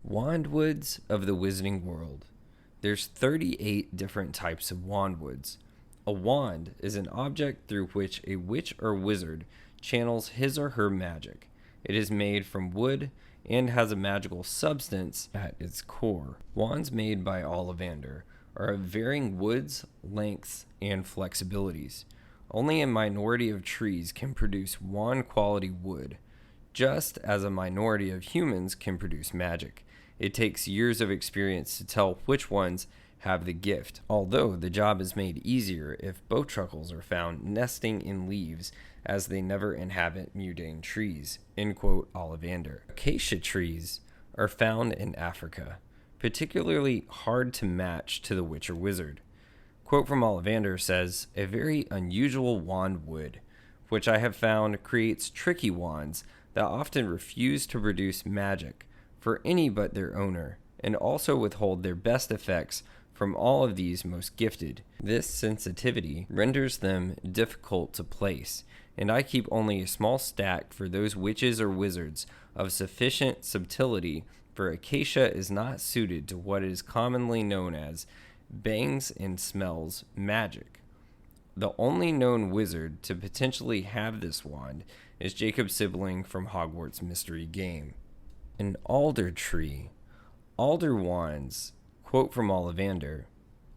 Wandwoods of the Wizarding World. There's 38 different types of wandwoods. A wand is an object through which a witch or wizard channels his or her magic. It is made from wood and has a magical substance at its core. Wands made by Ollivander are of varying woods, lengths, and flexibilities. Only a minority of trees can produce wand quality wood, just as a minority of humans can produce magic. It takes years of experience to tell which ones have the gift, although the job is made easier if bowtruckles are found nesting in leaves as they never inhabit mundane trees. End quote, Ollivander. Acacia trees are found in Africa, particularly hard to match to the witch or wizard. Quote from Ollivander says, "A very unusual wand wood, which I have found creates tricky wands that often refuse to produce magic for any but their owner, and also withhold their best effects from all of these most gifted. This sensitivity renders them difficult to place, and I keep only a small stack for those witches or wizards of sufficient subtlety, for acacia is not suited to what is commonly known as bangs and smells magic. The only known wizard to potentially have this wand is Jacob Sibling from Hogwarts Mystery Game." An alder tree. Alder wands, quote from Ollivander,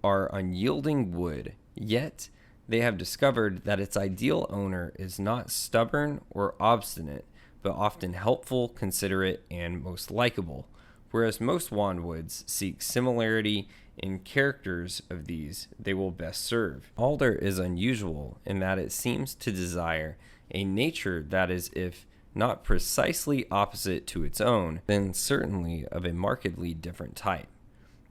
are unyielding wood, yet they have discovered that its ideal owner is not stubborn or obstinate, but often helpful, considerate, and most likable, whereas most wandwoods seek similarity in characters of these they will best serve. Alder is unusual in that it seems to desire a nature that is, if not precisely opposite to its own, then certainly of a markedly different type.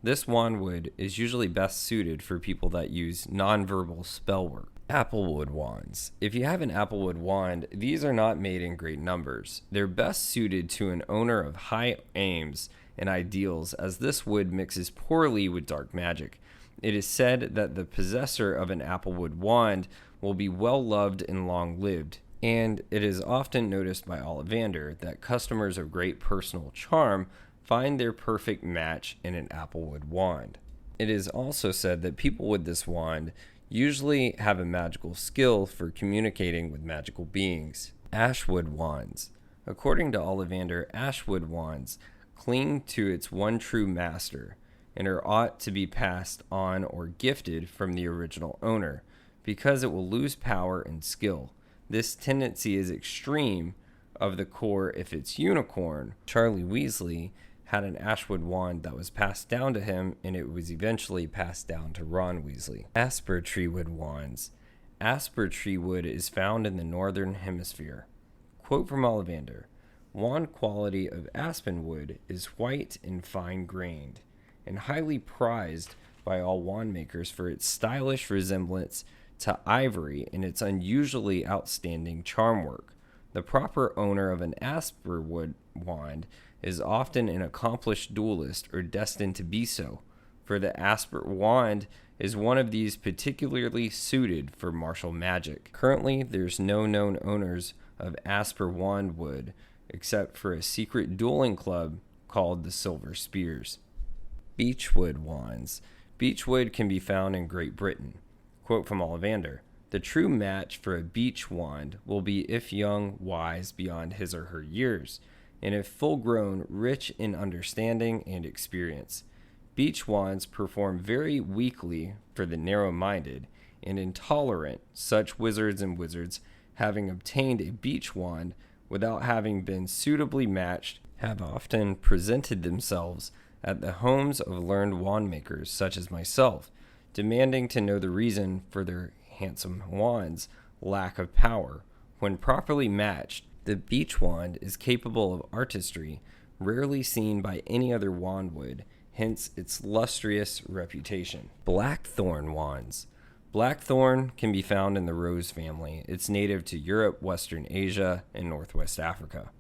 This wandwood is usually best suited for people that use nonverbal spell work. Applewood wands. If you have an applewood wand, these are not made in great numbers. They're best suited to an owner of high aims and ideals, as this wood mixes poorly with dark magic. It is said that the possessor of an applewood wand will be well loved and long lived, and it is often noticed by Ollivander that customers of great personal charm find their perfect match in an applewood wand. It is also said that people with this wand usually have a magical skill for communicating with magical beings. Ashwood wands. According to Ollivander, ashwood wands cling to its one true master and are ought to be passed on or gifted from the original owner, because it will lose power and skill. This tendency is extreme of the core if it's unicorn. Charlie Weasley had an ashwood wand that was passed down to him, and it was eventually passed down to Ron Weasley. Asper treewood wands. Asper treewood is found in the northern hemisphere. Quote from Ollivander, "Wand quality of aspen wood is white and fine-grained, and highly prized by all wand makers for its stylish resemblance to ivory and its unusually outstanding charm work. The proper owner of an asperwood wand is often an accomplished duelist or destined to be so, for the asper wand is one of these particularly suited for martial magic. Currently, there's no known owners of asper wand wood except for a secret dueling club called the Silver Spears." Beechwood wands. Beechwood can be found in Great Britain. Quote from Ollivander, "The true match for a beech wand will be if young, wise beyond his or her years, and if full-grown, rich in understanding and experience. Beech wands perform very weakly for the narrow-minded and intolerant, such wizards and wizards having obtained a beech wand without having been suitably matched have often presented themselves at the homes of learned wand makers such as myself, demanding to know the reason for their handsome wand's lack of power. When properly matched, the beech wand is capable of artistry rarely seen by any other wandwood, hence its lustrous reputation." Blackthorn wands. Blackthorn can be found in the rose family. It's native to Europe, Western Asia, and Northwest Africa.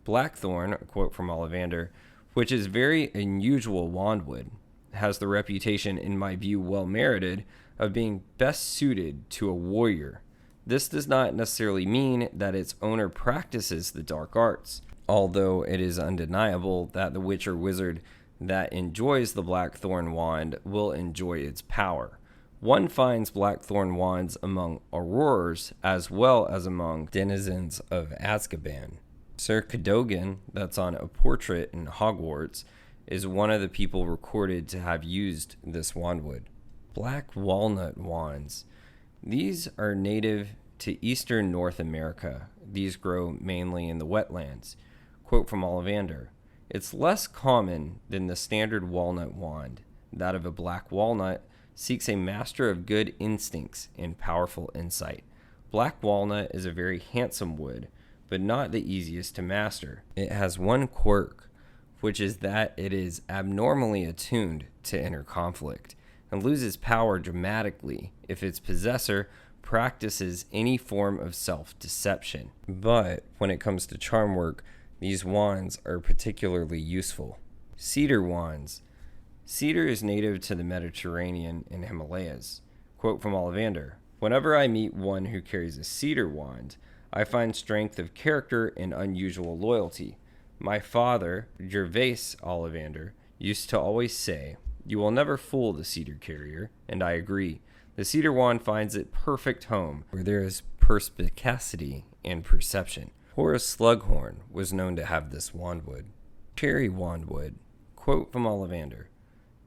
Blackthorn, a quote from Ollivander, which is very unusual wandwood, has the reputation, in my view well merited, of being best suited to a warrior. This does not necessarily mean that its owner practices the dark arts. although it is undeniable that the witch or wizard that enjoys the blackthorn wand will enjoy its power. One finds blackthorn wands among aurors as well as among denizens of Azkaban. Sir Cadogan, that's on a portrait in Hogwarts, is one of the people recorded to have used this wandwood. Black walnut wands. These are native to eastern North America. These grow mainly in the wetlands. Quote from Ollivander, "It's less common than the standard walnut wand. That of a black walnut seeks a master of good instincts and powerful insight. Black walnut is a very handsome wood, but not the easiest to master. It has one quirk, which is that it is abnormally attuned to inner conflict and loses power dramatically if its possessor practices any form of self-deception. But when it comes to charm work, these wands are particularly useful." Cedar wands. Cedar is native to the Mediterranean and Himalayas. Quote from Ollivander, "Whenever I meet one who carries a cedar wand, I find strength of character and unusual loyalty. My father, Gervase Ollivander, used to always say, 'You will never fool the cedar carrier,' and I agree. The cedar wand finds its perfect home where there is perspicacity and perception." Horace Slughorn was known to have this wandwood. Cherry wandwood. Quote from Ollivander,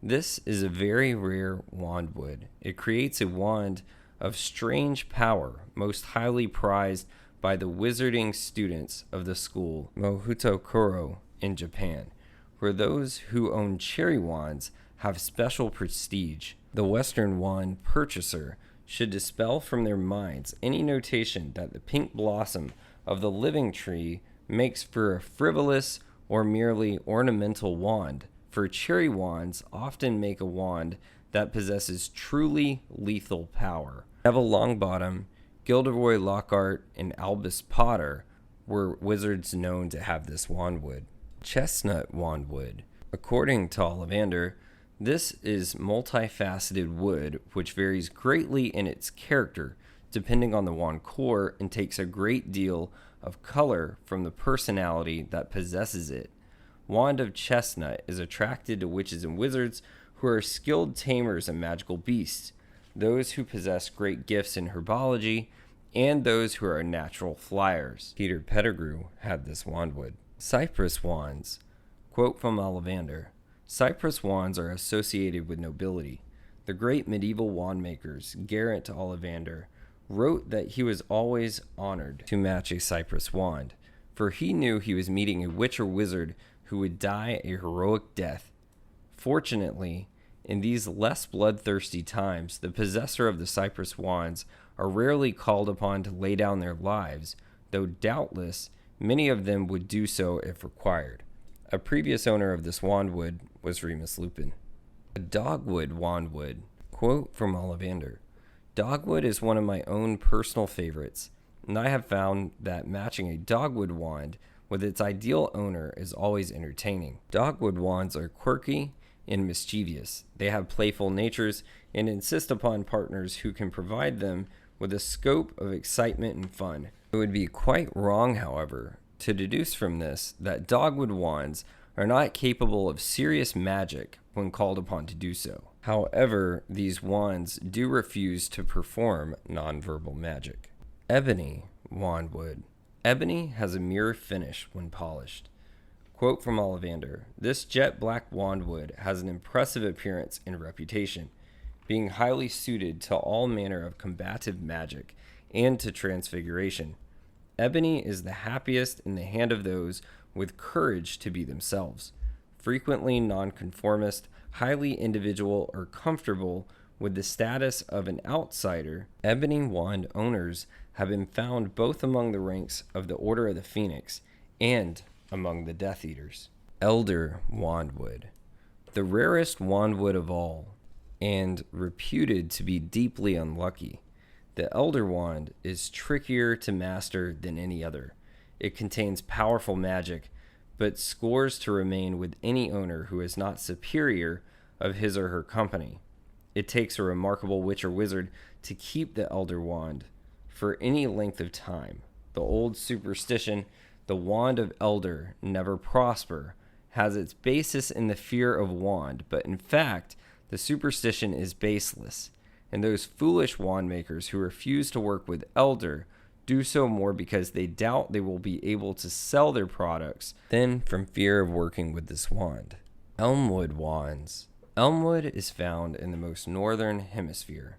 "This is a very rare wandwood. It creates a wand of strange power, most highly prized by the wizarding students of the school Mohoto Koro in Japan, where those who own cherry wands have special prestige. The Western wand purchaser should dispel from their minds any notation that the pink blossom of the living tree makes for a frivolous or merely ornamental wand, for cherry wands often make a wand that possesses truly lethal power." Neville Longbottom, Gilderoy Lockhart, and Albus Potter were wizards known to have this wandwood. Chestnut wandwood. According to Ollivander, this is multifaceted wood which varies greatly in its character depending on the wand core and takes a great deal of color from the personality that possesses it. Wand of chestnut is attracted to witches and wizards who are skilled tamers of magical beasts, those who possess great gifts in herbology, and those who are natural flyers. Peter Pettigrew had this wandwood. Cypress wands. Quote from Ollivander, "Cypress wands are associated with nobility. The great medieval wand makers, Geraint Ollivander, wrote that he was always honored to match a cypress wand, for he knew he was meeting a witch or wizard who would die a heroic death. Fortunately, in these less bloodthirsty times, the possessor of the cypress wands are rarely called upon to lay down their lives, though doubtless many of them would do so if required. A previous owner of this wandwood was Remus Lupin." A dogwood wandwood. Quote from Ollivander, "Dogwood is one of my own personal favorites, and I have found that matching a dogwood wand with its ideal owner is always entertaining. Dogwood wands are quirky and mischievous. They have playful natures and insist upon partners who can provide them with a scope of excitement and fun. It would be quite wrong, however, to deduce from this that dogwood wands are not capable of serious magic when called upon to do so. However, these wands do refuse to perform nonverbal magic." Ebony wandwood. Ebony has a mirror finish when polished. Quote from Ollivander, "This jet black wandwood has an impressive appearance and reputation, being highly suited to all manner of combative magic and to transfiguration. Ebony is the happiest in the hand of those with courage to be themselves. Frequently nonconformist, highly individual, or comfortable with the status of an outsider, ebony wand owners have been found both among the ranks of the Order of the Phoenix and among the Death Eaters." Elder wandwood. The rarest wandwood of all, and reputed to be deeply unlucky. The elder wand is trickier to master than any other. It contains powerful magic, but scores to remain with any owner who is not superior of his or her company. It takes a remarkable witch or wizard to keep the elder wand for any length of time. The old superstition The wand of elder never prosper has its basis in the fear of wand, but in fact, the superstition is baseless, and those foolish wand makers who refuse to work with elder do so more because they doubt they will be able to sell their products than from fear of working with this wand. Elmwood wands. Elmwood is found in the most northern hemisphere.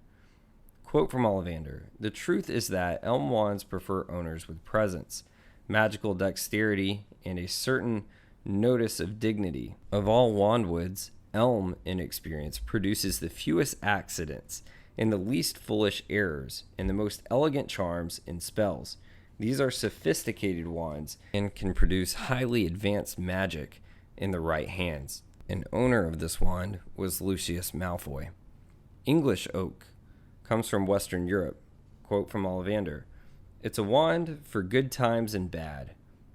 Quote from Ollivander: "The truth is that elm wands prefer owners with presence, magical dexterity, and a certain notice of dignity. Of all wandwoods, elm, in experience, produces the fewest accidents and the least foolish errors, and the most elegant charms and spells. These are sophisticated wands and can produce highly advanced magic in the right hands." An owner of this wand was Lucius Malfoy. English oak comes from Western Europe. Quote from Ollivander: "It's a wand for good times and bad.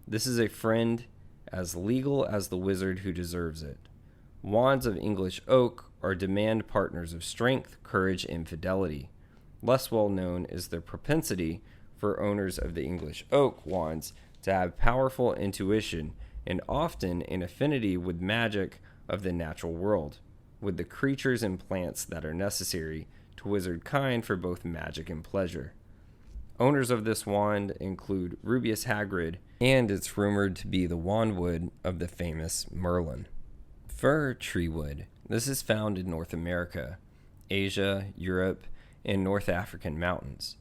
This is a friend as legal as the wizard who deserves it. Wands of English oak are demand partners of strength, courage, and fidelity. Less well known is the propensity for owners of the English oak wands to have powerful intuition and often an affinity with magic of the natural world, with the creatures and plants that are necessary to wizard kind for both magic and pleasure. Owners of this wand include Rubeus Hagrid, and it's rumored to be the wandwood of the famous Merlin." Fir tree wood. This is found in North America, Asia, Europe, and North African mountains.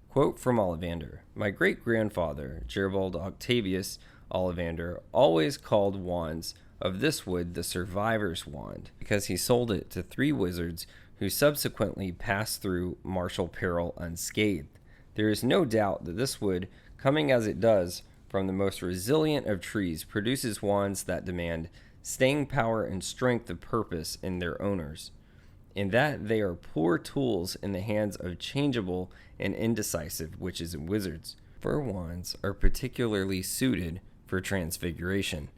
Quote from Ollivander: "My great-grandfather, Gerald Octavius Ollivander, always called wands of this wood the survivor's wand, because he sold it to 3 wizards who subsequently passed through martial peril unscathed. There is no doubt that this wood, coming as it does from the most resilient of trees, produces wands that demand staying power and strength of purpose in their owners, in that they are poor tools in the hands of changeable and indecisive witches and wizards. Fir wands are particularly suited for transfiguration.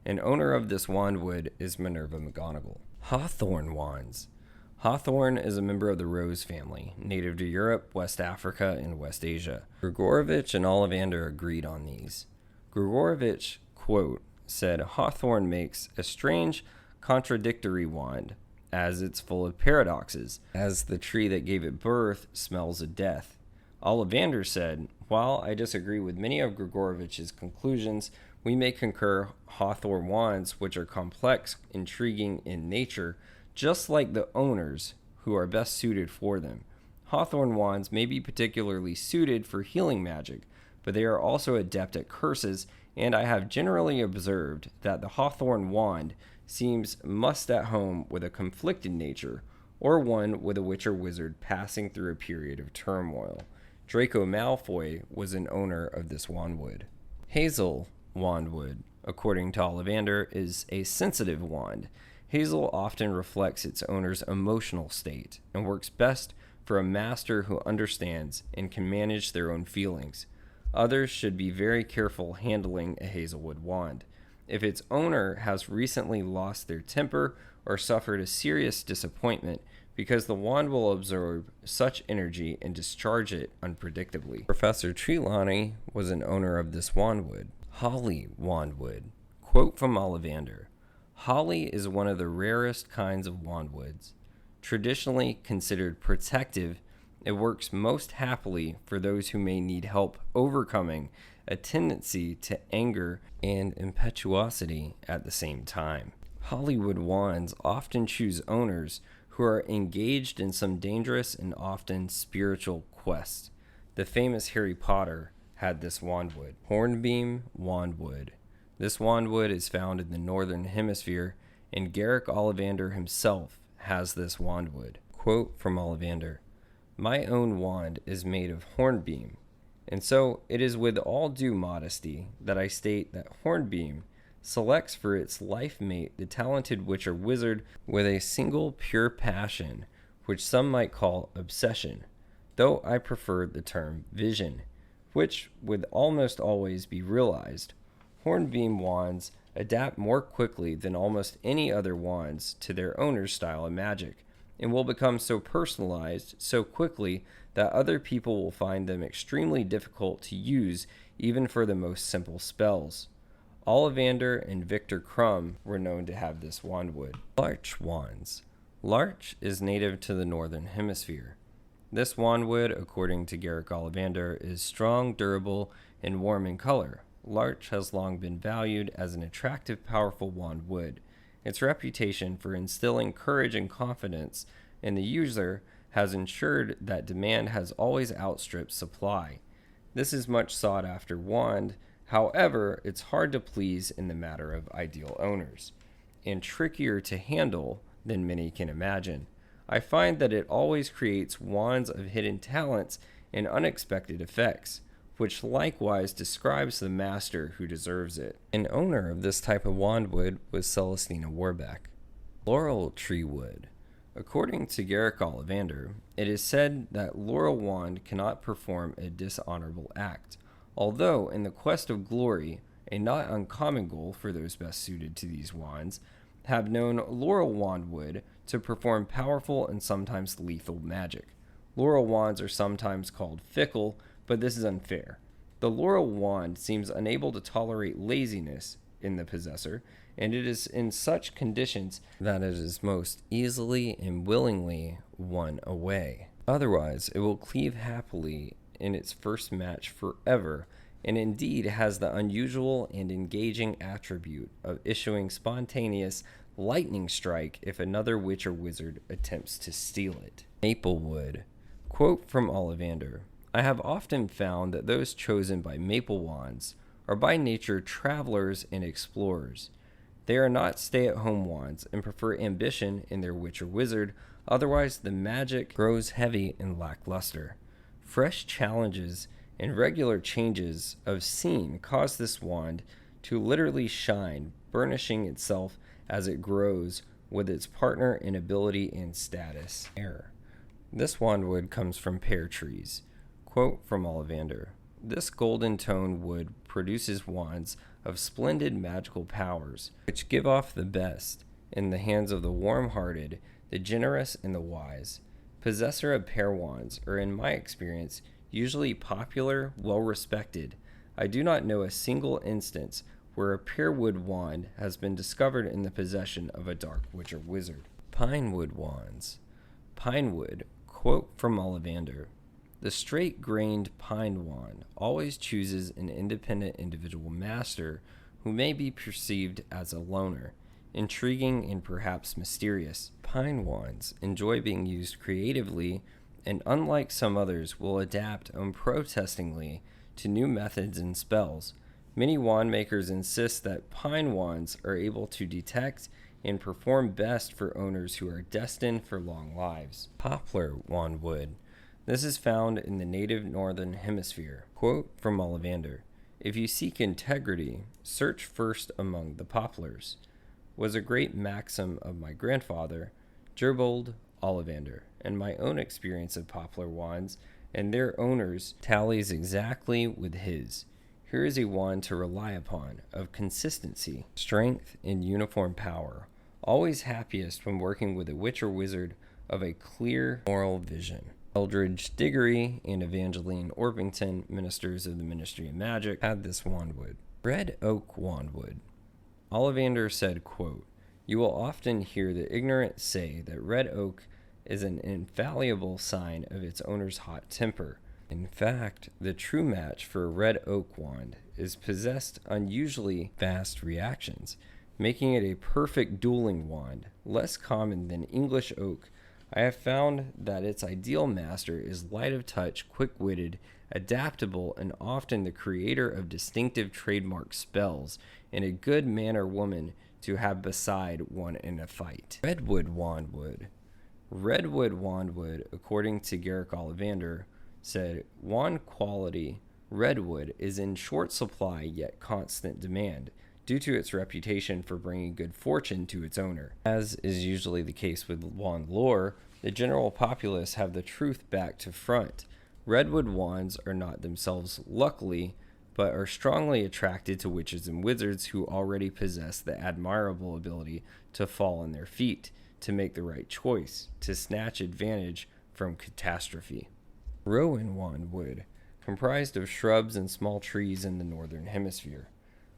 An owner of this wandwood is Minerva McGonagall." Hawthorn wands. Hawthorn is a member of the rose family, native to Europe, West Africa, and West Asia. Grigorovich and Ollivander agreed on these. Grigorovich, quote, said, "Hawthorn makes a strange, contradictory wand, as it's full of paradoxes, as the tree that gave it birth smells of death." Ollivander said, "While I disagree with many of Grigorovich's conclusions, we may concur Hawthorn wands, which are complex, intriguing in nature, just like the owners who are best suited for them. Hawthorn wands may be particularly suited for healing magic, but they are also adept at curses, and I have generally observed that the Hawthorn wand seems must at home with a conflicted nature, or one with a witch or wizard passing through a period of turmoil. Draco Malfoy was an owner of this wandwood." Hazel wandwood, according to Ollivander, is a sensitive wand. Hazel often reflects its owner's emotional state and works best for a master who understands and can manage their own feelings. Others should be very careful handling a hazelwood wand. If its owner has recently lost their temper or suffered a serious disappointment, because the wand will absorb such energy and discharge it unpredictably. Professor Trelawney was an owner of this wandwood. Holly wandwood. Quote from Ollivander: "Holly is one of the rarest kinds of wandwoods. Traditionally considered protective, it works most happily for those who may need help overcoming a tendency to anger and impetuosity at the same time. Hollywood wands often choose owners who are engaged in some dangerous and often spiritual quest. The famous Harry Potter had this wandwood." Hornbeam wandwood. This wandwood is found in the northern hemisphere, and Garrick Ollivander himself has this wandwood. Quote from Ollivander: "My own wand is made of hornbeam, and so it is with all due modesty that I state that hornbeam selects for its life mate the talented witch or wizard with a single pure passion, which some might call obsession, though I prefer the term vision, which would almost always be realized. Hornbeam wands adapt more quickly than almost any other wands to their owner's style of magic, and will become so personalized so quickly that other people will find them extremely difficult to use even for the most simple spells. Ollivander and Victor Crumb were known to have this wandwood. Larch wands. Larch is native to the northern hemisphere. This wandwood, according to Garrick Ollivander, is strong, durable, and warm in color. Larch has long been valued as an attractive, powerful wandwood. Its reputation for instilling courage and confidence in the user has ensured that demand has always outstripped supply. This is much sought after wand. However, it's hard to please in the matter of ideal owners, and trickier to handle than many can imagine. I find that it always creates wands of hidden talents and unexpected effects, which likewise describes the master who deserves it. An owner of this type of wandwood was Celestina Warbeck. Laurel tree wood. According to Garrick Ollivander, it is said that laurel wand cannot perform a dishonorable act, although in the quest of glory, a not uncommon goal for those best suited to these wands, have known laurel wandwood to perform powerful and sometimes lethal magic. Laurel wands are sometimes called fickle, but this is unfair. The laurel wand seems unable to tolerate laziness in the possessor, and it is in such conditions that it is most easily and willingly won away. Otherwise, it will cleave happily in its first match forever, and indeed has the unusual and engaging attribute of issuing spontaneous lightning strike if another witch or wizard attempts to steal it. Maplewood. Quote from Ollivander: I have often found that those chosen by maple wands are by nature travelers and explorers. They are not stay-at-home wands and prefer ambition in their witch or wizard, otherwise the magic grows heavy and lackluster. Fresh challenges and regular changes of scene cause this wand to literally shine, burnishing itself as it grows with its partner in ability and status. This wandwood comes from pear trees. Quote from Ollivander: This golden tone wood produces wands of splendid magical powers, which give off the best in the hands of the warm-hearted, the generous, and the wise. Possessor of pear wands are, in my experience, usually popular, well-respected. I do not know a single instance where a pearwood wand has been discovered in the possession of a dark witch or wizard. Pinewood wands. Pinewood, quote from Ollivander: The straight-grained pine wand always chooses an independent individual master who may be perceived as a loner, intriguing and perhaps mysterious. Pine wands enjoy being used creatively, and unlike some others, will adapt unprotestingly to new methods and spells. Many wand makers insist that pine wands are able to detect and perform best for owners who are destined for long lives. Poplar wandwood. This is found in the native northern hemisphere. Quote from Ollivander: If you seek integrity, search first among the poplars, was a great maxim of my grandfather, Gerbold Ollivander, and my own experience of poplar wands and their owners tallies exactly with his. Here is a wand to rely upon, of consistency, strength, and uniform power, always happiest when working with a witch or wizard of a clear moral vision. Eldridge Diggory and Evangeline Orpington, ministers of the Ministry of Magic, had this wandwood. Red oak wandwood. Ollivander said, quote, You will often hear the ignorant say that red oak is an infallible sign of its owner's hot temper. In fact, the true match for a red oak wand is possessed unusually fast reactions, making it a perfect dueling wand, less common than English oak. I have found that its ideal master is light of touch, quick-witted, adaptable, and often the creator of distinctive trademark spells, and a good man or woman to have beside one in a fight. Redwood wandwood. Redwood wandwood, according to Garrick Ollivander, said, Wand quality redwood is in short supply yet constant demand, due to its reputation for bringing good fortune to its owner. As is usually the case with wand lore, the general populace have the truth back to front. Redwood wands are not themselves luckily, but are strongly attracted to witches and wizards who already possess the admirable ability to fall on their feet, to make the right choice, to snatch advantage from catastrophe. Rowan wand wood, comprised of shrubs and small trees in the northern hemisphere.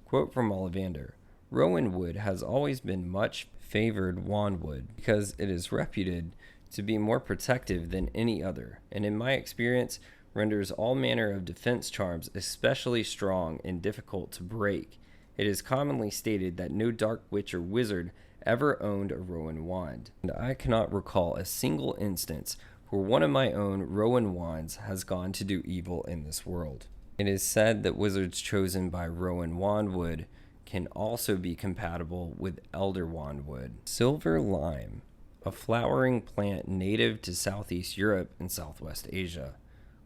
Quote from Ollivander: Rowan wood has always been much favored wand wood because it is reputed to be more protective than any other, and in my experience renders all manner of defense charms especially strong and difficult to break. It is commonly stated that no dark witch or wizard ever owned a Rowan wand, and I cannot recall a single instance where one of my own Rowan wands has gone to do evil in this world. It is said that wizards chosen by Rowan wand wood can also be compatible with elder wand wood. Silver lime, a flowering plant native to Southeast Europe and Southwest Asia.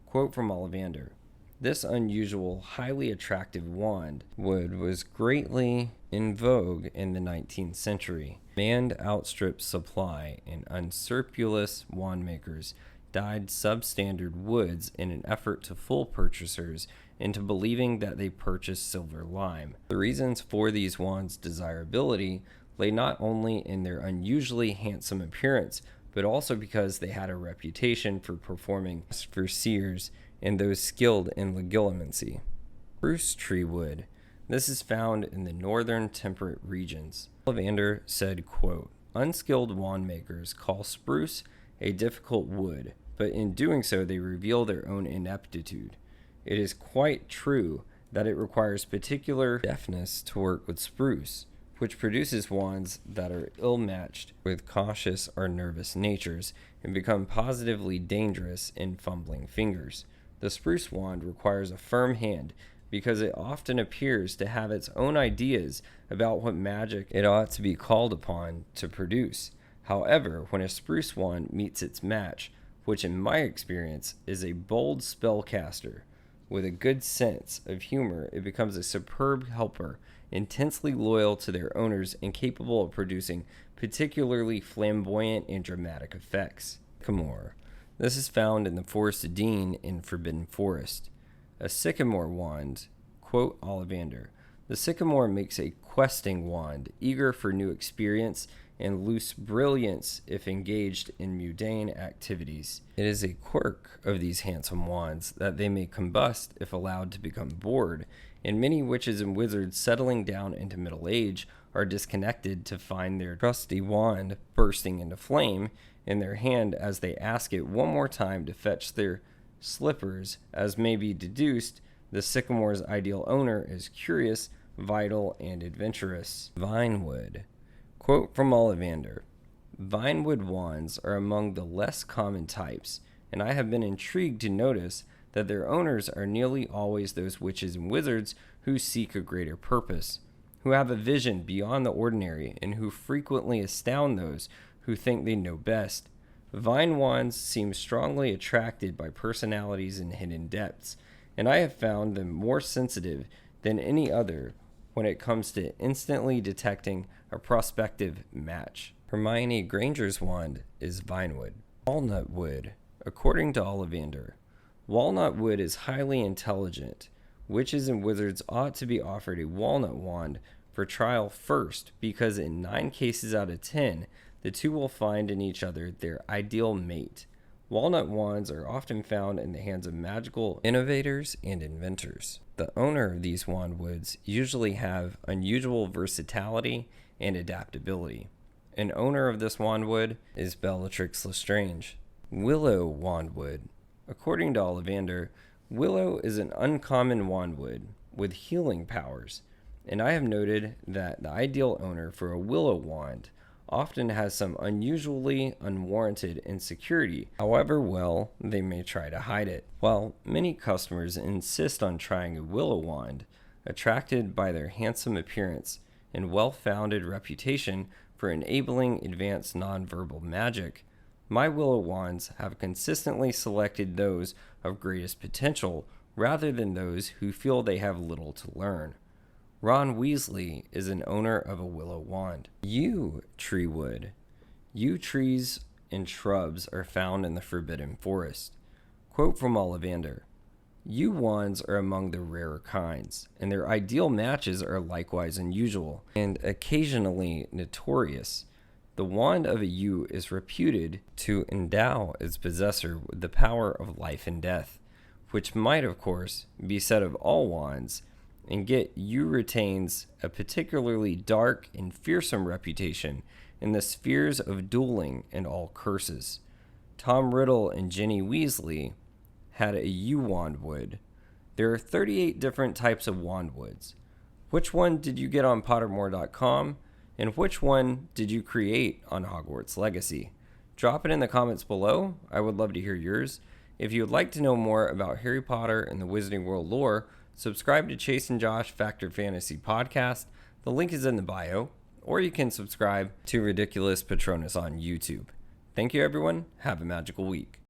Quote from Ollivander: This unusual, highly attractive wand wood was greatly in vogue in the 19th century. Demand outstripped supply, and unscrupulous wand makers dyed substandard woods in an effort to fool purchasers into believing that they purchased silver lime. The reasons for these wands' desirability lay not only in their unusually handsome appearance, but also because they had a reputation for performing for seers and those skilled in legilimency. Spruce tree wood. This is found in the northern temperate regions. Ollivander said, quote, Unskilled wand makers call spruce a difficult wood, but in doing so they reveal their own ineptitude. It is quite true that it requires particular deftness to work with spruce, which produces wands that are ill-matched with cautious or nervous natures and become positively dangerous in fumbling fingers. The spruce wand requires a firm hand because it often appears to have its own ideas about what magic it ought to be called upon to produce. However, when a spruce wand meets its match, which in my experience is a bold spellcaster with a good sense of humor, it becomes a superb helper, intensely loyal to their owners and capable of producing particularly flamboyant and dramatic effects. Sycamore. This is found in the Forest of Dean in Forbidden Forest. A sycamore wand, quote Ollivander, the sycamore makes a questing wand, eager for new experience and loose brilliance if engaged in mundane activities. It is a quirk of these handsome wands that they may combust if allowed to become bored, and many witches and wizards settling down into middle age are disconnected to find their trusty wand bursting into flame in their hand as they ask it one more time to fetch their slippers. As may be deduced, the sycamore's ideal owner is curious, vital, and adventurous. Vinewood. Quote from Ollivander: Vinewood wands are among the less common types, and I have been intrigued to notice that their owners are nearly always those witches and wizards who seek a greater purpose, who have a vision beyond the ordinary, and who frequently astound those who think they know best. Vine wands seem strongly attracted by personalities in hidden depths, and I have found them more sensitive than any other when it comes to instantly detecting a prospective match. Hermione Granger's wand is vinewood. Walnut wood. According to Ollivander, walnut wood is highly intelligent. Witches and wizards ought to be offered a walnut wand for trial first, because in 9 cases out of 10, the two will find in each other their ideal mate. Walnut wands are often found in the hands of magical innovators and inventors. The owner of these wand woods usually have unusual versatility and adaptability. An owner of this wand wood is Bellatrix Lestrange. Willow wand wood. According to Ollivander, willow is an uncommon wand wood with healing powers, and I have noted that the ideal owner for a willow wand often has some unusually unwarranted insecurity, however well they may try to hide it. While many customers insist on trying a willow wand, attracted by their handsome appearance and well-founded reputation for enabling advanced nonverbal magic, my willow wands have consistently selected those of greatest potential rather than those who feel they have little to learn. Ron Weasley is an owner of a willow wand. Yew tree wood. Yew trees and shrubs are found in the Forbidden Forest. Quote from Ollivander: Yew wands are among the rarer kinds, and their ideal matches are likewise unusual and occasionally notorious. The wand of a yew is reputed to endow its possessor with the power of life and death, which might, of course, be said of all wands, and yet yew retains a particularly dark and fearsome reputation in the spheres of dueling and all curses. Tom Riddle and Ginny Weasley had a yew wandwood. There are 38 different types of wandwoods. Which one did you get on Pottermore.com, and which one did you create on Hogwarts Legacy? Drop it in the comments below. I would love to hear yours. If you would like to know more about Harry Potter and the Wizarding World lore, subscribe to Chase and Josh Factor Fantasy Podcast. The link is in the bio, or you can subscribe to Ridiculous Patronus on YouTube. Thank you, everyone. Have a magical week.